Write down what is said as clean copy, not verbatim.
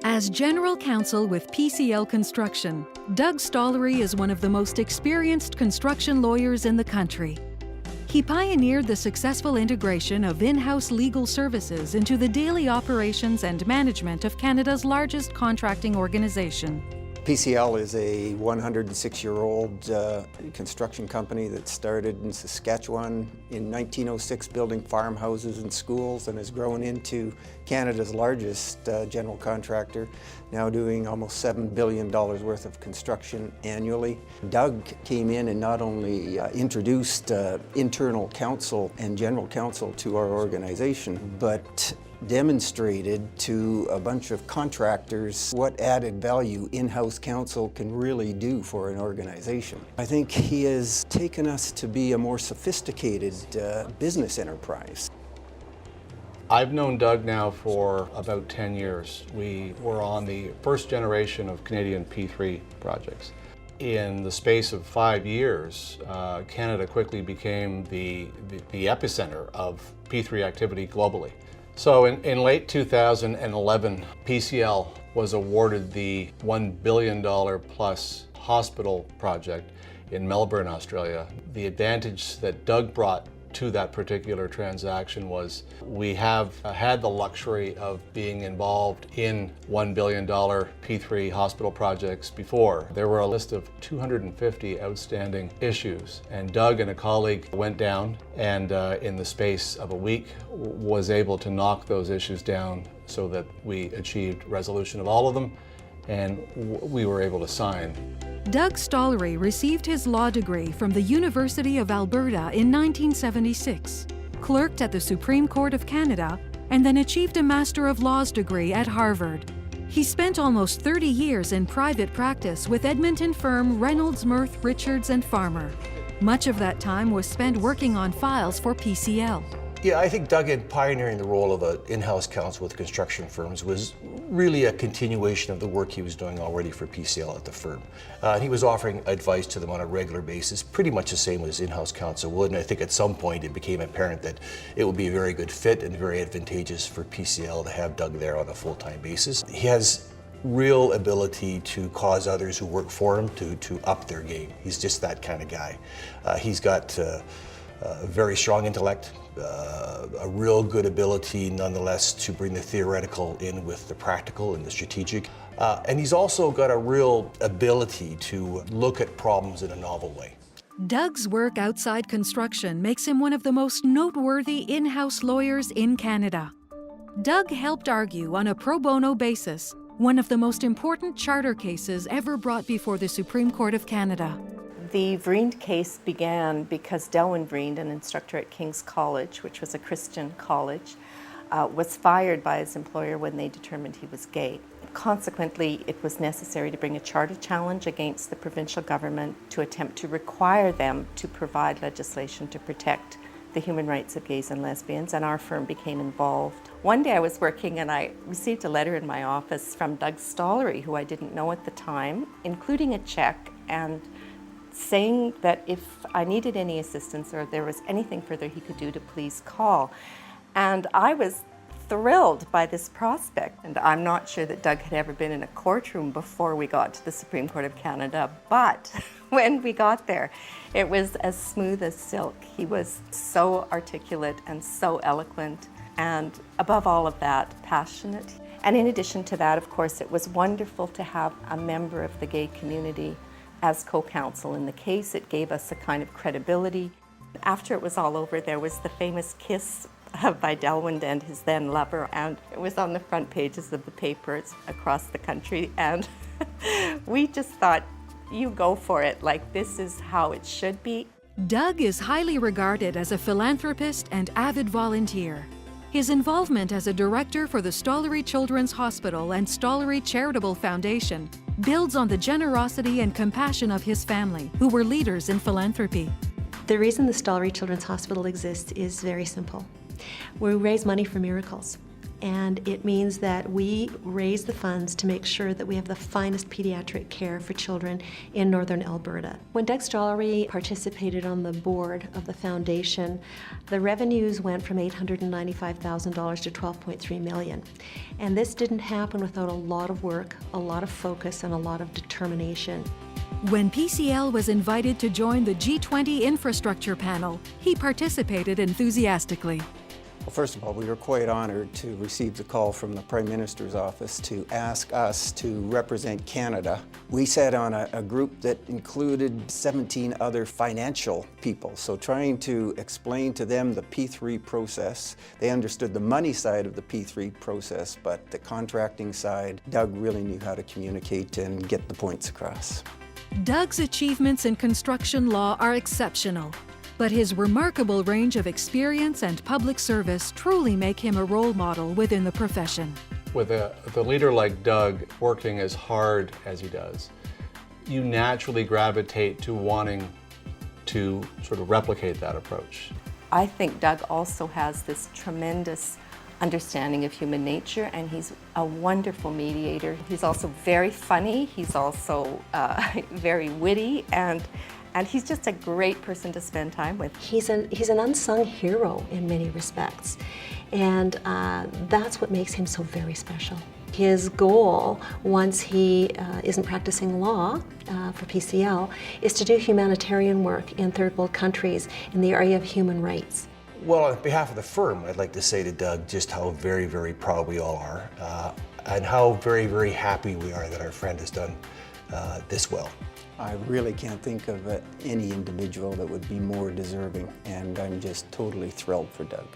As General Counsel with PCL Construction, Doug Stollery is one of the most experienced construction lawyers in the country. He pioneered the successful integration of in-house legal services into the daily operations and management of Canada's largest contracting organization. PCL is a 106-year-old construction company that started in Saskatchewan in 1906 building farmhouses and schools and has grown into Canada's largest general contractor, now doing almost $7 billion worth of construction annually. Doug came in and not only introduced internal counsel and general counsel to our organization, but demonstrated to a bunch of contractors what added value in-house counsel can really do for an organization. I think he has taken us to be a more sophisticated business enterprise. I've known Doug now for about 10 years. We were on the first generation of Canadian P3 projects. In the space of 5 years, Canada quickly became the epicenter of P3 activity globally. So in late 2011, PCL was awarded the $1 billion plus hospital project in Melbourne, Australia. The advantage that Doug brought to that particular transaction was we have had the luxury of being involved in $1 billion P3 hospital projects before. There were a list of 250 outstanding issues, and Doug and a colleague went down and in the space of a week was able to knock those issues down so that we achieved resolution of all of them and we were able to sign. Doug Stollery received his law degree from the University of Alberta in 1976, clerked at the Supreme Court of Canada, and then achieved a Master of Laws degree at Harvard. He spent almost 30 years in private practice with Edmonton firm Reynolds, Mirth, Richards and Farmer. Much of that time was spent working on files for PCL. Yeah, I think Doug, in pioneering the role of an in-house counsel with construction firms, was really a continuation of the work he was doing already for PCL at the firm. He was offering advice to them on a regular basis, pretty much the same as in-house counsel would, and I think at some point it became apparent that it would be a very good fit and very advantageous for PCL to have Doug there on a full-time basis. He has real ability to cause others who work for him to up their game. He's just that kind of guy. He's got a very strong intellect, a real good ability nonetheless to bring the theoretical in with the practical and the strategic. And he's also got a real ability to look at problems in a novel way. Doug's work outside construction makes him one of the most noteworthy in-house lawyers in Canada. Doug helped argue on a pro bono basis one of the most important charter cases ever brought before the Supreme Court of Canada. The Vreend case began because Delwyn Vreend, an instructor at King's College, which was a Christian college, was fired by his employer when they determined he was gay. Consequently, it was necessary to bring a charter challenge against the provincial government to attempt to require them to provide legislation to protect the human rights of gays and lesbians, and our firm became involved. One day I was working and I received a letter in my office from Doug Stollery, who I didn't know at the time, including a check and saying that if I needed any assistance or there was anything further he could do to please call. And I was thrilled by this prospect. And I'm not sure that Doug had ever been in a courtroom before we got to the Supreme Court of Canada, but when we got there, it was as smooth as silk. He was so articulate and so eloquent, and above all of that, passionate. And in addition to that, of course, it was wonderful to have a member of the gay community as co-counsel in the case. It gave us a kind of credibility. After it was all over, there was the famous kiss by Delwyn and his then lover, and it was on the front pages of the papers across the country, and we just thought, you go for it, like this is how it should be. Doug is highly regarded as a philanthropist and avid volunteer. His involvement as a director for the Stollery Children's Hospital and Stollery Charitable Foundation builds on the generosity and compassion of his family, who were leaders in philanthropy. The reason the Stollery Children's Hospital exists is very simple. We raise money for miracles. and it means that we raise the funds to make sure that we have the finest pediatric care for children in northern Alberta. When Doug Stollery participated on the board of the foundation, the revenues went from $895,000 to $12.3 million. And this didn't happen without a lot of work, a lot of focus, and a lot of determination. When PCL was invited to join the G20 infrastructure panel, he participated enthusiastically. Well, first of all, we were quite honored to receive the call from the Prime Minister's office to ask us to represent Canada. We sat on a group that included 17 other financial people, so trying to explain to them the P3 process. They understood the money side of the P3 process, but the contracting side, Doug really knew how to communicate and get the points across. Doug's achievements in construction law are exceptional, but his remarkable range of experience and public service truly make him a role model within the profession. With a leader like Doug working as hard as he does, you naturally gravitate to wanting to sort of replicate that approach. I think Doug also has this tremendous understanding of human nature, and he's a wonderful mediator. He's also very funny, he's also very witty, and he's just a great person to spend time with. He's an unsung hero in many respects, and that's what makes him so very special. His goal, once he isn't practicing law for PCL, is to do humanitarian work in third world countries in the area of human rights. Well, on behalf of the firm, I'd like to say to Doug just how very, very proud we all are, and how very, very happy we are that our friend has done this well. I really can't think of any individual that would be more deserving, and I'm just totally thrilled for Doug.